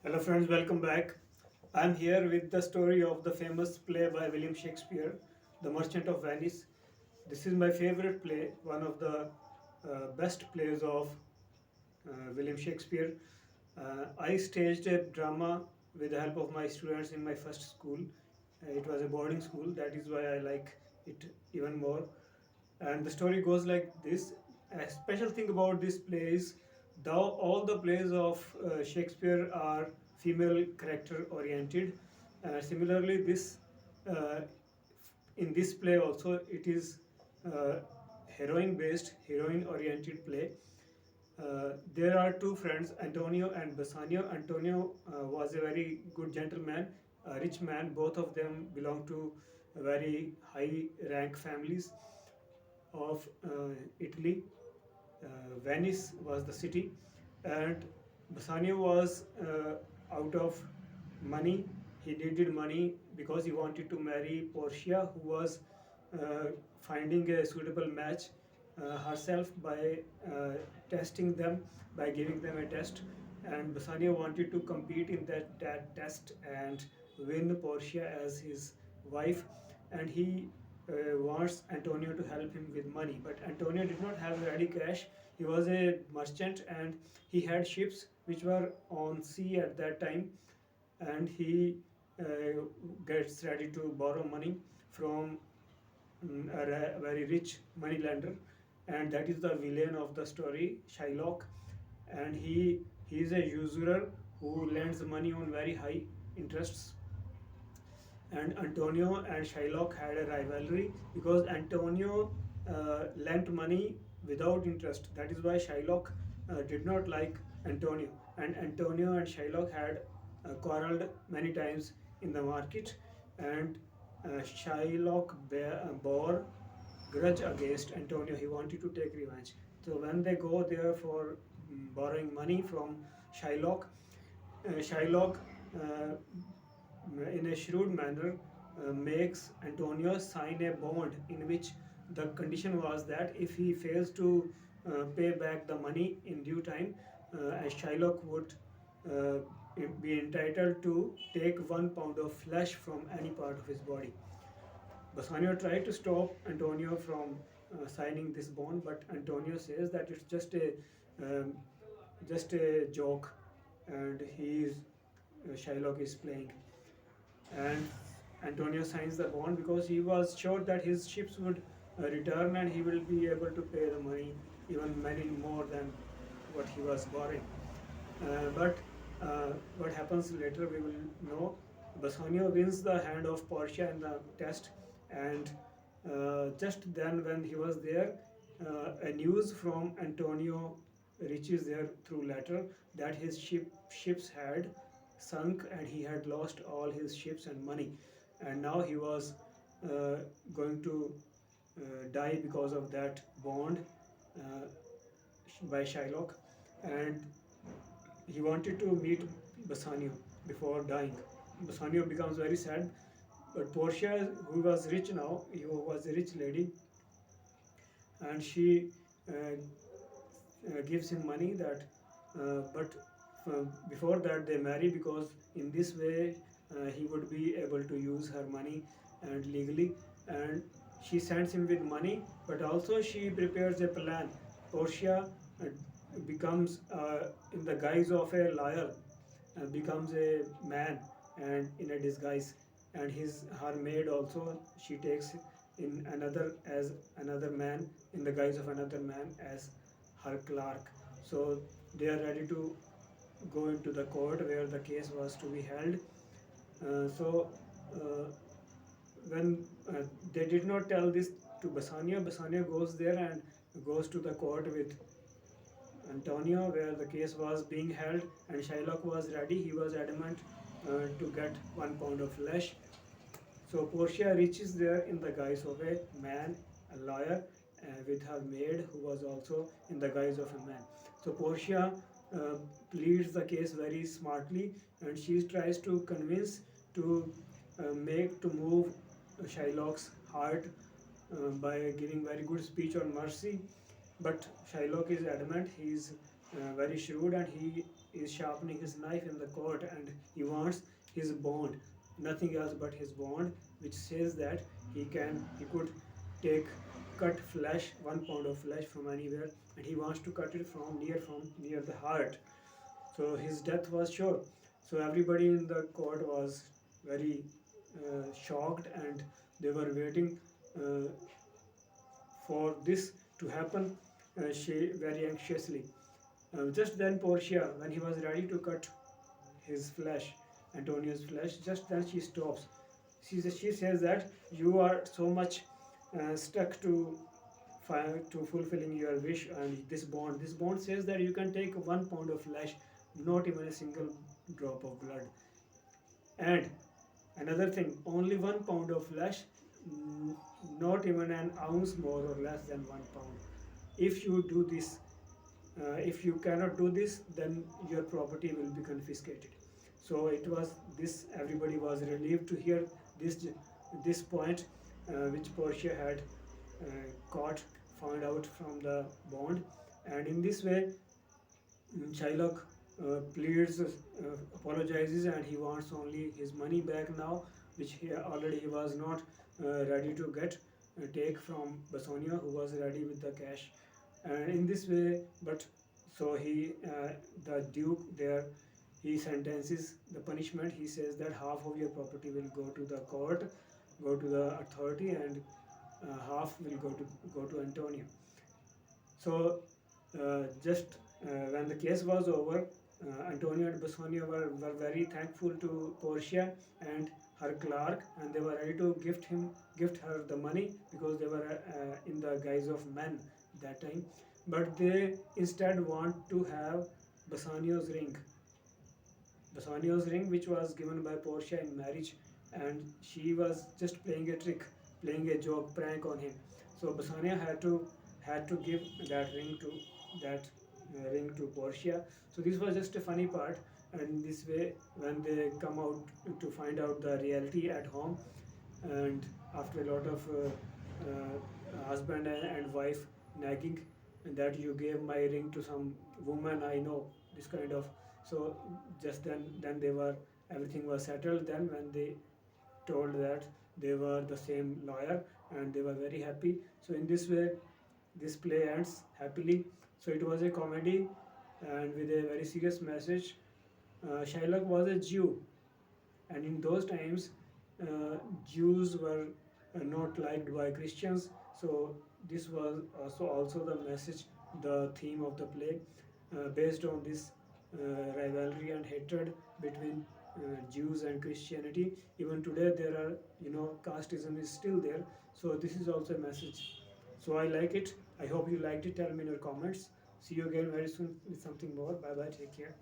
Hello, friends, welcome back. I'm here with the story of the famous play by William Shakespeare, The Merchant of Venice. This is my favorite play, one of the best plays of William Shakespeare. I staged a drama with the help of my students in my first school. It was a boarding school, that is why I like it even more. And the story goes like this. A special thing about this play is, though all the plays of Shakespeare are female character oriented, similarly, uh, in this play also it is heroine based, heroine oriented play. There are two friends, Antonio and Bassanio. Antonio was a very good gentleman, a rich man. Both of them belong to very high rank families of Italy. Venice was the city, and Bassanio was out of money. He needed money because he wanted to marry Portia, who was uh, finding a suitable match herself by testing them, by giving them a test. And Bassanio wanted to compete in that test and win Portia as his wife. And he wants Antonio to help him with money. But Antonio did not have ready cash. He was a merchant and he had ships which were on sea at that time, and he gets ready to borrow money from a very rich money lender, and that is the villain of the story, Shylock. And he is a usurer who lends money on very high interests. And Antonio and Shylock had a rivalry because Antonio lent money without interest. That is why Shylock did not like Antonio. And Antonio and Shylock had quarreled many times in the market, and Shylock bore grudge against Antonio. He wanted to take revenge. So when they go there for borrowing money from Shylock, Shylock uh, in a shrewd manner makes Antonio sign a bond in which the condition was that if he fails to pay back the money in due time, Shylock would uh, be entitled to take 1 pound of flesh from any part of his body. Bassanio tried to stop Antonio from signing this bond, but Antonio says that it's um, just a joke, and Shylock is playing. And Antonio signs the bond because he was sure that his ships would return and he will be able to pay the money, even many more than what he was borrowing. But what happens later we will know. Bassanio wins the hand of Portia in the test, and just then when he was there, a news from Antonio reaches there through letter that his ships had sunk and he had lost all his ships and money, and now he was uh, going to die because of that bond uh, by Shylock, and he wanted to meet Bassanio before dying. Bassanio becomes very sad, but Portia, who was rich now, he was a rich lady, and she gives him money that, but before that they marry because in this way he would be able to use her money and legally, and she sends him with money, but also she prepares a plan. Portia becomes in the guise of a liar, becomes a man and in a disguise, and his her maid also she takes in another as another man in the guise of another man as her clerk. So they are ready to go into the court where the case was to be held. So uh, when they did not tell this to Bassanio, Bassanio goes there and goes to the court with Antonio where the case was being held, and Shylock was ready. He was adamant to get 1 pound of flesh. So Portia reaches there in the guise of a man, a lawyer, with her maid who was also in the guise of a man. So Portia uh, pleads the case very smartly, and she tries to convince to make to move Shylock's heart by giving very good speech on mercy. But Shylock is adamant. He is very shrewd, and he is sharpening his knife in the court, and he wants his bond, nothing else but his bond, which says that he could take cut flesh, 1 pound of flesh from anywhere, and he wants to cut it from near the heart. So his death was sure. So everybody in the court was very shocked, and they were waiting uh, for this to happen, she very anxiously. Just then, Portia, when he was ready to cut his flesh, Antonio's flesh, just then she stops. She says that you are so much stuck to fulfilling your wish, and this bond says that you can take 1 pound of flesh, not even a single drop of blood. And another thing, only 1 pound of flesh, not even an ounce more or less than 1 pound. If you do this, if you cannot do this, then your property will be confiscated. So it was this. Everybody was relieved to hear this point, which Portia had caught, found out from the bond, and in this way, Shylock pleads, apologizes, and he wants only his money back now, which he was not ready to take from Bassonia, who was ready with the cash. And in this way, but so the Duke there, he sentences the punishment. He says that half of your property will go to the court, go to the authority, and half will go to Antonio. So just when the case was over, Antonio and Bassonia were very thankful to Portia and her clerk, and they were ready to gift her the money, because they were in the guise of men that time. But they instead want to have Bassanio's ring. Bassanio's ring, which was given by Portia in marriage, and she was just playing a trick, playing a joke, prank on him. So Bassanio had to give that ring to Portia. So this was just a funny part, and in this way, when they come out to find out the reality at home, and after a lot of husband and wife nagging, that you gave my ring to some woman I know, this kind of. So just then they were everything was settled. Then when they told that they were the same lawyer, and they were very happy. So in this way, this play ends happily. So it was a comedy, and with a very serious message. Shylock was a Jew, and in those times, Jews were not liked by Christians. So this was also the message, the theme of the play, based on this rivalry and hatred between Jews and Christianity. Even today, there are, casteism is still there. So this is also a message. So I like it. I hope you liked it. Tell me in your comments. See you again very soon with something more. Bye bye. Take care.